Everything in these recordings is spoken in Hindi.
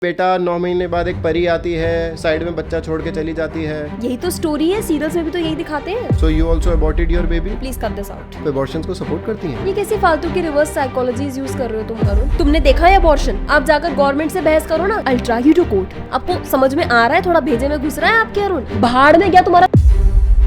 बेटा 9 महीने बाद एक परी आती है, साइड में बच्चा छोड़ के चली जाती है। यही तो स्टोरी है, सीरियल्स में भी तो यही दिखाते हैं। So you also aborted your baby? Please cut this out. अबॉर्शंस को सपोर्ट करती हैं? ये कैसी फालतू की रिवर्स साइकोलॉजीज यूज कर रहे हो तुम अरुण? तुमने देखा है अबॉर्शन? आप जाकर गवर्नमेंट से बहस करो ना। I will try you to court. आपको समझ में आ रहा है? थोड़ा भेजे में घुस रहा है आपके अरुण? भाड़ में गया तुम्हारा।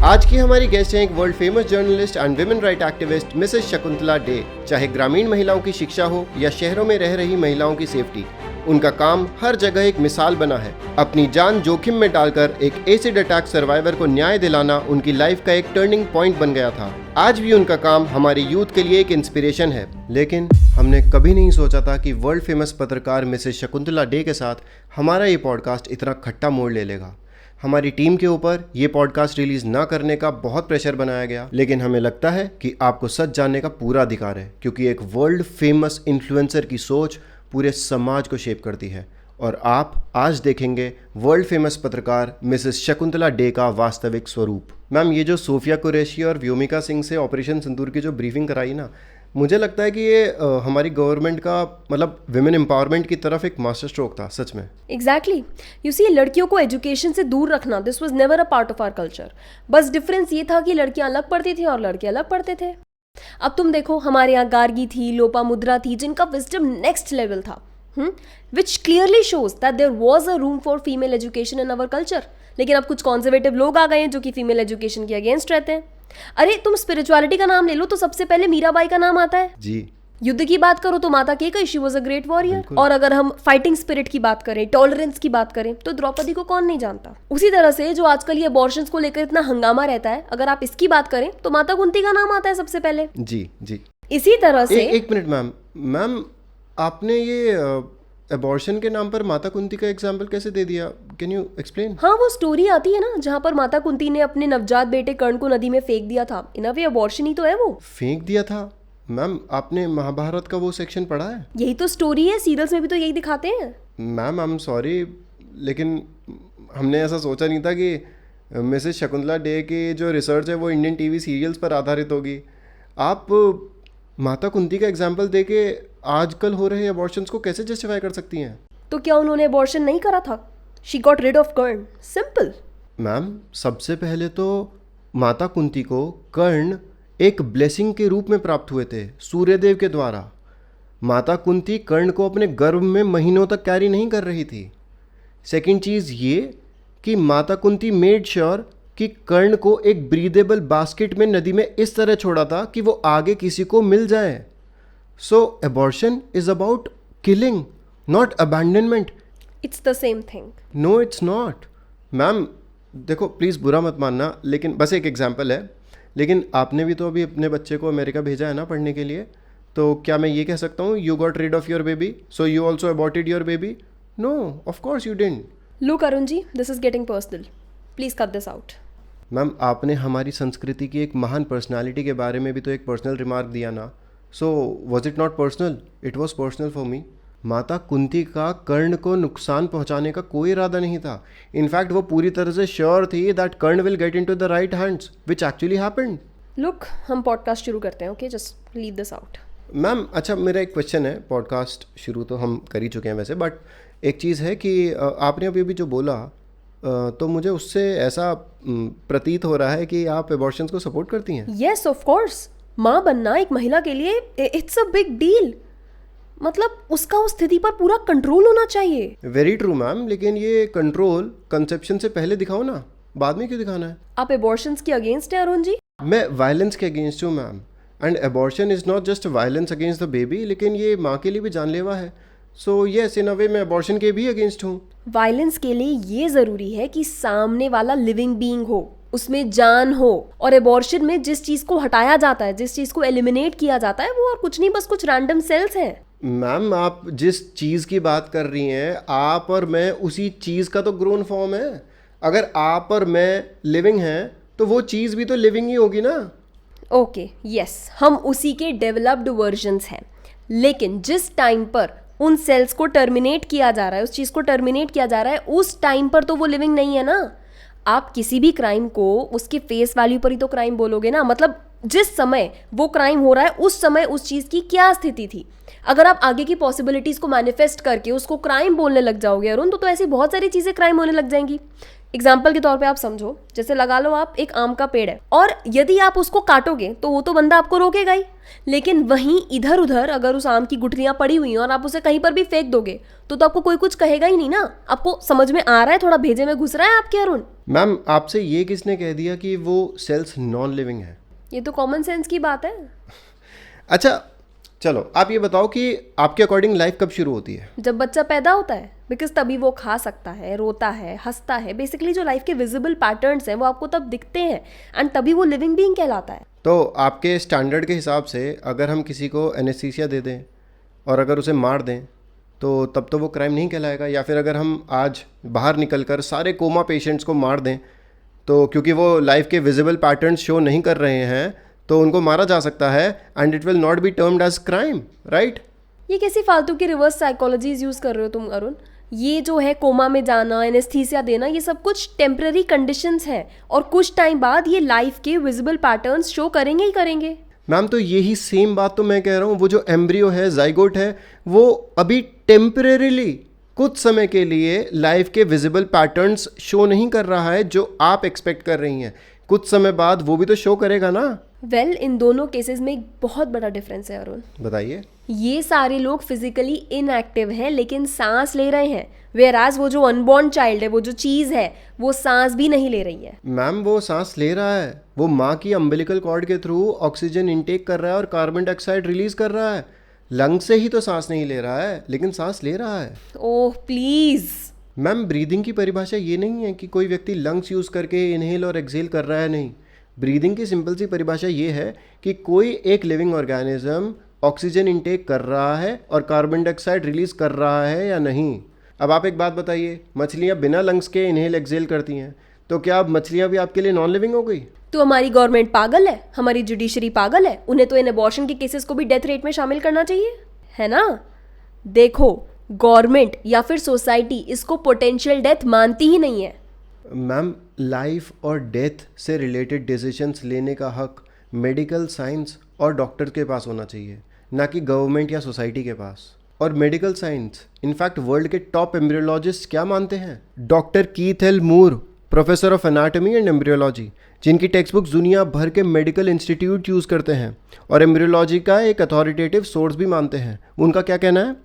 आज की हमारी गेस्ट हैं एक world famous journalist and women right activist Mrs Shakuntala day. चाहे ग्रामीण महिलाओं की शिक्षा हो या शहरों में रह रही महिलाओं की सेफ्टी, उनका काम हर जगह एक मिसाल बना है। अपनी जान जोखिम में डालकर एक एसिड अटैक सर्वाइवर को न्याय दिलाना उनकी लाइफ का एक टर्निंग पॉइंट बन गया था। आज भी उनका काम हमारे यूथ के लिए एक इंस्पिरेशन है। लेकिन हमने कभी नहीं सोचा था कि वर्ल्ड फेमस पत्रकार मिसेस शकुंतला डे के साथ हमारा ये पॉडकास्ट इतना खट्टा मोड़ ले लेगा। हमारी टीम के ऊपर ये पॉडकास्ट रिलीज ना करने का बहुत प्रेशर बनाया गया, लेकिन हमें लगता है कि आपको सच जानने का पूरा अधिकार है, क्योंकि एक वर्ल्ड फेमस इन्फ्लुएंसर की सोच पूरे समाज को शेप करती है। और आप आज देखेंगे वर्ल्ड फेमस पत्रकार मिसेस शकुंतला डे का वास्तविक स्वरूप। मैम, ये जो सोफिया कुरैशी और व्योमिका सिंह से ऑपरेशन सिंदूर की जो ब्रीफिंग कराई ना, मुझे लगता है कि ये हमारी गवर्नमेंट का मतलब विमेन एम्पावरमेंट की तरफ एक मास्टर स्ट्रोक था सच में। एग्जैक्टली। यू सी, लड़कियों को एजुकेशन से दूर रखना, this was never a part of our culture. बस डिफरेंस ये था कि लड़कियां अलग पढ़ती थी और लड़के अलग पढ़ते थे। अब तुम देखो, हमारे यहाँ गार्गी थी, लोपामुद्रा थी, जिनका विजडम नेक्स्ट लेवल था, which clearly shows that there was a room for female education in our culture. लेकिन अब कुछ कॉन्जर्वेटिव लोग आ गए हैं जो कि फीमेल एजुकेशन के अगेंस्ट रहते हैं। अरे तुम स्पिरिचुअलिटी का नाम ले लो तो सबसे पहले मीराबाई का नाम आता है जी। युद्ध की बात करो तो माता Kaikeyi, she was a great warrior. और अगर हम फाइटिंग स्पिरिट की बात करें, टॉलरेंस की बात करें, तो द्रौपदी को कौन नहीं जानता। उसी तरह से जो आजकल ये अबॉर्शंस को लेकर इतना हंगामा रहता है, अगर आप इसकी बात करें तो माता कुंती का नाम आता है सबसे पहले। जी जी। इसी तरह से एक मिनट मैम, आपने ये अबॉर्शन के नाम पर माता कुंती का एग्जाम्पल कैसे दे दिया? Can you explain? हाँ, वो स्टोरी आती है ना जहाँ पर माता कुंती ने अपने नवजात बेटे कर्ण को नदी में फेंक दिया था। इन अ वे अबॉर्शन ही तो है वो। फेंक दिया था? मैम, आपने महाभारत का वो सेक्शन पढ़ा है? यही तो स्टोरी है, सीरियल्स में भी तो यही दिखाते हैं। मैम, आई एम सॉरी, लेकिन हमने ऐसा सोचा नहीं था कि मिसेस शकुंतला डे की जो रिसर्च है वो इंडियन टीवी सीरियल्स पर आधारित होगी। आप माता कुंती का एग्जाम्पल दे के आजकल हो रहे अबॉर्शंस को कैसे जस्टिफाई कर सकती हैं? तो क्या उन्होंने अबॉर्शन नहीं करा था? She got rid of Karna, simple. Ma'am, सबसे पहले तो माता कुंती को कर्ण एक ब्लेसिंग के रूप में प्राप्त हुए थे सूर्यदेव के द्वारा। माता कुंती कर्ण को अपने गर्भ में महीनों तक कैरी नहीं कर रही थी। सेकंड चीज़ ये कि माता कुंती मेड श्योर कि कर्ण को एक ब्रीदेबल बास्केट में नदी में इस तरह छोड़ा था कि वो आगे किसी को मिल जाए। So abortion is about killing, not abandonment. It's the same thing. No, it's not. Ma'am देखो, प्लीज़ बुरा मत मानना, लेकिन बस एक एग्जाम्पल है। लेकिन आपने भी तो अभी अपने बच्चे को अमेरिका भेजा है ना पढ़ने के लिए, तो क्या मैं ये कह सकता हूँ you got rid of your baby so you also aborted your baby? No, of course you didn't. Look Arun ji, this is getting personal, please cut this out. Ma'am, आपने हमारी संस्कृति की एक महान पर्सनालिटी के बारे में भी तो एक पर्सनल रिमार्क दिया ना, so was it not personal? It was personal for me. माता कुंती का कर्ण को नुकसान पहुंचाने का कोई इरादा नहीं था। इनफैक्ट वो पूरी तरह से श्योर थी that Karna will get into the right hands, which actually happened. Look, हम पॉडकास्ट शुरू करते हैं, okay? Just leave this out. Ma'am, अच्छा, मेरा एक क्वेश्चन है। पॉडकास्ट शुरू तो हम कर ही चुके हैं वैसे, बट एक चीज़ है कि आपने अभी अभी जो बोला, तो मुझे उससे ऐसा प्रतीत हो रहा है कि आप अबॉर्शंस को सपोर्ट करती हैं। Yes, of course. माँ बनना एक महिला के लिए इट्स अ बिग डील। मतलब उसका उस स्थिति पर पूरा कंट्रोल होना चाहिए। वेरी ट्रू मैम, लेकिन ये कंट्रोल कंसेप्शन से पहले दिखाओ ना, बाद में क्यों दिखाना है? आप अबॉर्शंस के अगेंस्ट हैं अरुण जी? मैं वायलेंस के अगेंस्ट हूँ ma'am, and abortion is not just violence against the baby, लेकिन ये माँ के लिए भी जानलेवा है। सो येस, इन अ वे मैं अबॉर्शन के भी अगेंस्ट हूँ। वायलेंस के लिए ये जरूरी है कि सामने वाला लिविंग बीइंग हो, उसमें जान हो। और अबॉर्शन में जिस चीज को हटाया जाता है, जिस चीज को एलिमिनेट किया जाता है, वो और कुछ नहीं, बस कुछ रैंडम सेल्स हैं। मैम, आप जिस चीज़ की बात कर रही हैं, आप और मैं उसी चीज़ का तो ग्रोन फॉर्म है। अगर आप और मैं लिविंग हैं तो वो चीज़ भी तो लिविंग ही होगी ना। ओके, यस, हम उसी के डेवलप्ड वर्जन्स हैं। लेकिन जिस टाइम पर उन सेल्स को टर्मिनेट किया जा रहा है, उस चीज़ को टर्मिनेट किया जा रहा है, उस टाइम पर तो वो लिविंग नहीं है ना। आप किसी भी क्राइम को उसके फेस वैल्यू पर ही तो क्राइम बोलोगे ना। मतलब जिस समय वो क्राइम हो रहा है उस समय उस चीज़ की क्या स्थिति थी। अगर आप आगे की पॉसिबिलिटीज़ को मैनिफेस्ट करके उसको क्राइम बोलने लग जाओगे अरुण, तो ऐसी बहुत सारी चीज़ें क्राइम होने लग जाएंगी। एग्जाम्पल के तौर पे आप समझो, जैसे लगा लो आप एक आम का पेड़ है और यदि आप उसको काटोगे तो वो तो बंदा आपको रोकेगा ही, लेकिन वहीं इधर उधर अगर उस आम की गुठलियां पड़ी हुई हैं और आप उसे कहीं पर भी फेंक दोगे तो आपको कोई कुछ कहेगा ही नहीं ना। आपको समझ में आ रहा है, थोड़ा भेजे में घुस रहा है आपके अरुण? मैम आपसे ये किसने कह दिया कि वो सेल्स नॉन लिविंग है? ये तो कॉमन सेंस की बात है। अच्छा चलो आप ये बताओ कि आपके अकॉर्डिंग लाइफ कब शुरू होती है? जब बच्चा पैदा होता है, बिकॉज तभी वो खा सकता है, रोता है, हंसता है। बेसिकली जो लाइफ के विजिबल पैटर्न्स हैं वो आपको तब दिखते हैं एंड तभी वो लिविंग बीइंग कहलाता है। तो आपके स्टैंडर्ड के हिसाब से अगर हम किसी को एनेस्थीसिया दे दें और अगर उसे मार दें तो तब तो वो क्राइम नहीं कहलाएगा? या फिर अगर हम आज बाहर निकलकर सारे कोमा पेशेंट्स को मार दें तो क्योंकि वो लाइफ के विजिबल पैटर्न्स शो नहीं कर रहे हैं तो उनको मारा जा सकता है and it will not be termed as crime, right? ये कैसी फालतू की रिवर्स साइकोलॉजीज यूज कर रहे हो तुम अरुण? ये जो है कोमा में जाना, एनेस्थीसिया देना, ये सब कुछ टेम्पररी कंडीशंस हैं और कुछ टाइम बाद ये लाइफ के विजिबल पैटर्न्स शो करेंगे ही करेंगे। मैम तो यही सेम बात तो मैं कह रहा हूँ, वो जो एम्ब्रियो है, जाइगोट है, वो अभी टेम्परेरीली कुछ समय के लिए लाइफ के विजिबल पैटर्न्स शो नहीं कर रहा है जो आप एक्सपेक्ट कर रही हैं। कुछ समय बाद वो भी तो शो करेगा ना। वेल इन दोनों केसेस में एक बहुत बड़ा डिफरेंस है अरुण। बताइए। ये सारे लोग फिजिकली इनएक्टिव हैं लेकिन सांस ले रहे हैं, वेयरएज वो जो अनबॉर्न चाइल्ड है, वो जो चीज है, वो सांस भी नहीं ले रही है। मैम वो सांस ले रहा है, वो माँ की अम्बिलिकल कॉर्ड के थ्रू ऑक्सीजन इंटेक कर रहा है और कार्बन डाइऑक्साइड रिलीज कर रहा है। लंग से ही तो सांस नहीं ले रहा है लेकिन सांस ले रहा है। Oh please. मैम ब्रीदिंग की परिभाषा ये नहीं है कि कोई व्यक्ति लंग्स यूज करके इनहेल और एक्सहेल कर रहा है, नहीं। ब्रीदिंग की सिंपल सी परिभाषा ये है कि कोई एक लिविंग ऑर्गेनिज्म ऑक्सीजन इंटेक कर रहा है और कार्बन डाइऑक्साइड रिलीज कर रहा है या नहीं। अब आप एक बात बताइए, मछलियाँ बिना लंग्स के इनहेल एक्सहेल करती हैं, तो क्या अब मछलियाँ भी आपके लिए नॉन लिविंग हो गई? तो हमारी गवर्नमेंट पागल है, हमारी जुडिशरी पागल है, उन्हें तो इन अबॉर्शन के केसेस को भी डेथ रेट में शामिल करना चाहिए, है ना? देखो गवर्नमेंट या फिर सोसाइटी इसको पोटेंशियल डेथ मानती ही नहीं है। मैम लाइफ और डेथ से रिलेटेड डिसीजंस लेने का हक मेडिकल साइंस और डॉक्टर के पास होना चाहिए, ना कि गवर्नमेंट या सोसाइटी के पास। और मेडिकल साइंस, इनफैक्ट वर्ल्ड के टॉप एम्ब्रियोलॉजिस्ट क्या मानते हैं? Doctor Keith L Moore, professor of anatomy and embryology, जिनकी टेक्स्ट बुक्स दुनिया भर के मेडिकल इंस्टीट्यूट यूज़ करते हैं और एम्ब्रियोलॉजी का एक अथॉरिटेटिव सोर्स भी मानते हैं। उनका क्या कहना है?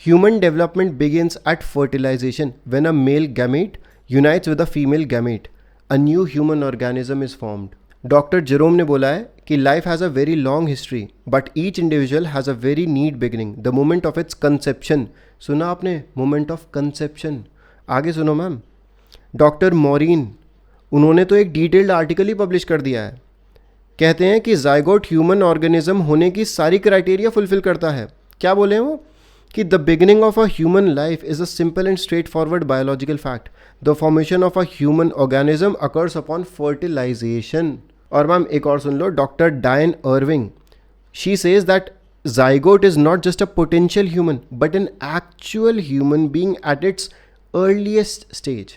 Human development begins at fertilization when a male gamete unites with a female gamete, a new human organism is formed. Doctor Jerome ने बोला है कि life has a very long history but each individual has a very neat beginning, the moment of its conception. सुना आपने? Moment of conception. आगे सुनो मैम। डॉक्टर मॉरिन, उन्होंने तो एक डिटेल्ड आर्टिकल ही पब्लिश कर दिया है। कहते हैं कि जाइगोट ह्यूमन ऑर्गेनिज्म होने की सारी क्राइटेरिया फुलफिल करता है। क्या बोले हैं वो? कि the beginning of a human life is a simple and straightforward biological fact, the formation of a human organism occurs upon fertilization. और मैम एक और सुन लो, doctor Diane Irving, she says that zygote is not just a potential human but an actual human being at its earliest stage.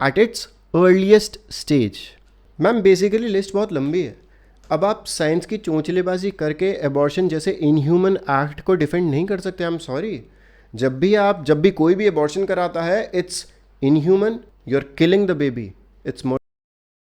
At its earliest stage. Ma'am basically list बहुत लंबी है। अब आप साइंस की चोंचलेबाजी करके एबॉर्शन जैसे इनह्यूमन एक्ट को डिफेंड नहीं कर सकते। I am sorry. जब भी कोई भी एबॉर्शन कराता है, it's inhuman, you are killing the baby, it's more.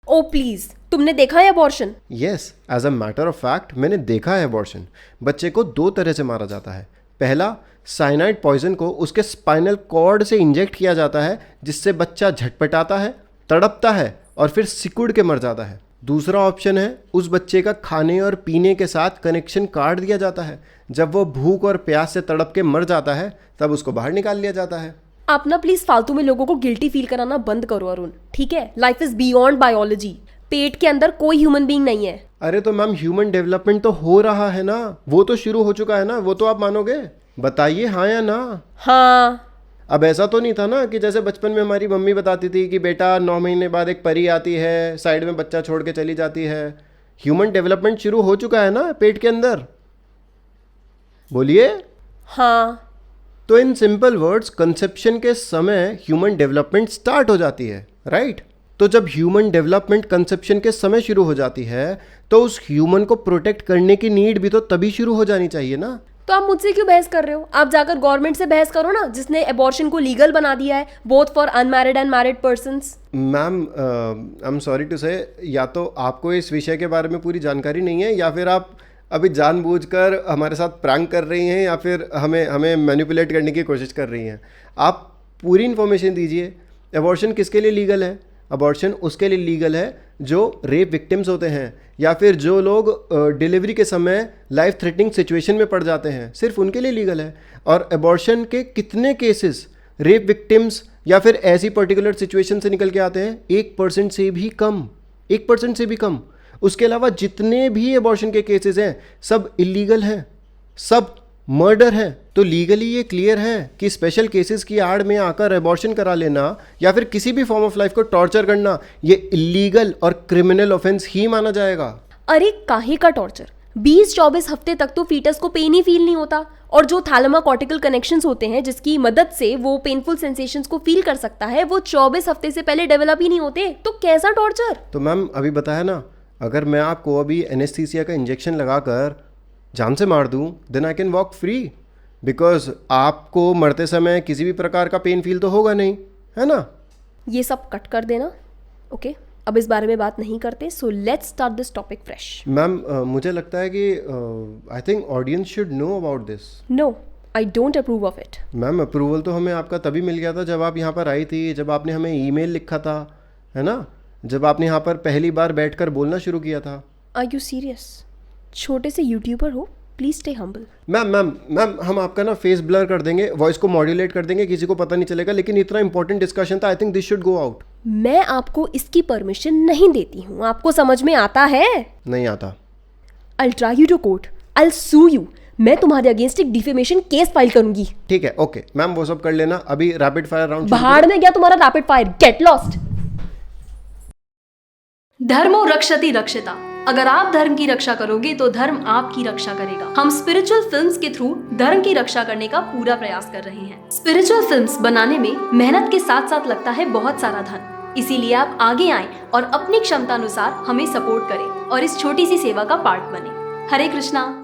Oh please, तुमने देखा है abortion? Yes, as a matter of fact मैंने देखा है अबॉर्शन। बच्चे को 2 तरह से मारा जाता है। पहला, साइनाइड पॉइजन को उसके स्पाइनल कॉर्ड से इंजेक्ट किया जाता है, जिससे बच्चा झटपटाता है, तड़पता है और फिर सिकुड़ के मर जाता है। दूसरा ऑप्शन है, उस बच्चे का खाने और पीने के साथ कनेक्शन काट दिया जाता है। जब वो भूख और प्यास से तड़प के मर जाता है तब उसको बाहर निकाल लिया जाता है। आप ना प्लीज फालतू में लोगों को गिल्टी फील कराना बंद करो अरुण, ठीक है? Life is beyond biology. पेट के अंदर कोई ह्यूमन बीइंग नहीं है। अरे तो मैम ह्यूमन डेवलपमेंट तो हो रहा है ना, वो तो शुरू हो चुका है ना, वो तो आप मानोगे? बताइए हाँ या ना। हाँ। अब ऐसा तो नहीं था ना कि जैसे बचपन में हमारी मम्मी बताती थी कि बेटा 9 महीने बाद एक परी आती है, साइड में बच्चा छोड़ के चली जाती है। ह्यूमन डेवलपमेंट शुरू हो चुका है ना पेट के अंदर। बोलिए। हाँ। तो इन सिंपल वर्ड्स, कंसेप्शन के समय ह्यूमन डेवलपमेंट स्टार्ट हो जाती है, राइट? तो जब ह्यूमन डेवलपमेंट कंसेप्शन के समय शुरू हो जाती है तो उस ह्यूमन को प्रोटेक्ट करने की नीड भी तो तभी शुरू हो जानी चाहिए ना। तो आप मुझसे क्यों बहस कर रहे हो? आप जाकर गवर्नमेंट से बहस करो ना, जिसने एबॉर्शन को लीगल बना दिया है both for unmarried and married persons. Ma'am I am sorry to say, या तो आपको इस विषय के बारे में पूरी जानकारी नहीं है या फिर आप अभी जानबूझकर हमारे साथ प्रैंक कर रही हैं या फिर हमें मैनिपुलेट करने की कोशिश कर रही हैं। आप पूरी इन्फॉर्मेशन दीजिए। एबॉर्शन किसके लिए लीगल है? अबॉर्शन उसके लिए लीगल है जो रेप विक्टिम्स होते हैं या फिर जो लोग डिलीवरी के समय लाइफ थ्रेटनिंग सिचुएशन में पड़ जाते हैं, सिर्फ उनके लिए लीगल है। और एबॉर्शन के कितने केसेस रेप विक्टिम्स या फिर ऐसी पर्टिकुलर सिचुएशन से निकल के आते हैं? 1% से भी कम, 1% से भी कम। उसके अलावा जितने भी एबॉर्शन के केसेस हैं सब इलीगल हैं, सब मर्डर है। तो लीगली ये क्लियर है कि स्पेशल केसेस की आड़ में आकर एबॉर्शन करा लेना या फिर किसी भी फॉर्म ऑफ लाइफ को टॉर्चर करना ये इलीगल और क्रिमिनल ऑफेंस ही माना जाएगा। अरे काहे का टॉर्चर? 20-24 हफ्ते तक तो फीटस को पेन ही फील नहीं होता, और जो थैलेमा कॉर्टिकल कनेक्शंस होते हैं जिसकी मदद से वो पेनफुल सेंसेशंस को फील कर सकता है, वो 24 हफ्ते से पहले डेवलप ही नहीं होते। तो कैसा टॉर्चर? तो मैम अभी बताया ना, अगर मैं आपको अभी एनेस्थीसिया का इंजेक्शन लगाकर जान से मार दूं then I can walk free, because आपको मरते समय किसी भी प्रकार का पेन फील तो होगा नहीं, है ना? ये सब कट कर देना, ओके? अब इस बारे में बात नहीं करते, so let's start this topic fresh. Ma'am मुझे लगता है कि I think audience should know about this. No, I don't approve of it. Ma'am approval तो हमें आपका तभी मिल गया था जब आप यहाँ पर आई थी, जब आपने हमें ईमेल लिखा था, है ना? जब आपने यहाँ पर पहली बार बैठकर बोलना शुरू किया था। Are you serious? छोटे से यूट्यूबर हो, प्लीज स्टे हम्बल। मैम हम आपका ना फेस ब्लर कर देंगे, वॉइस को मॉड्यूलेट कर देंगे, किसी को पता नहीं चलेगा, लेकिन इतना इंपॉर्टेंट डिस्कशन था, I think this should go out. मैं आपको इसकी परमिशन नहीं देती हूँ, आपको समझ में आता है? नहीं आता। I'll try you to court. I'll sue you. मैं तुम्हारे अगेंस्ट एक डिफेमेशन केस फाइल करूंगी। ठीक है, ओके मैम, वो सब कर लेना। अभी रैपिड फायर राउंड भाड़ में गया तुम्हारा रैपिड फायर, गेट लॉस्ट। धर्मो रक्षति रक्षिता। अगर आप धर्म की रक्षा करोगे तो धर्म आपकी रक्षा करेगा। हम स्पिरिचुअल फिल्म्स के थ्रू धर्म की रक्षा करने का पूरा प्रयास कर रहे हैं। स्पिरिचुअल फिल्म्स बनाने में मेहनत के साथ साथ लगता है बहुत सारा धन, इसीलिए आप आगे आएं और अपनी क्षमता अनुसार हमें सपोर्ट करें और इस छोटी सी सेवा का पार्ट बने। हरे कृष्णा।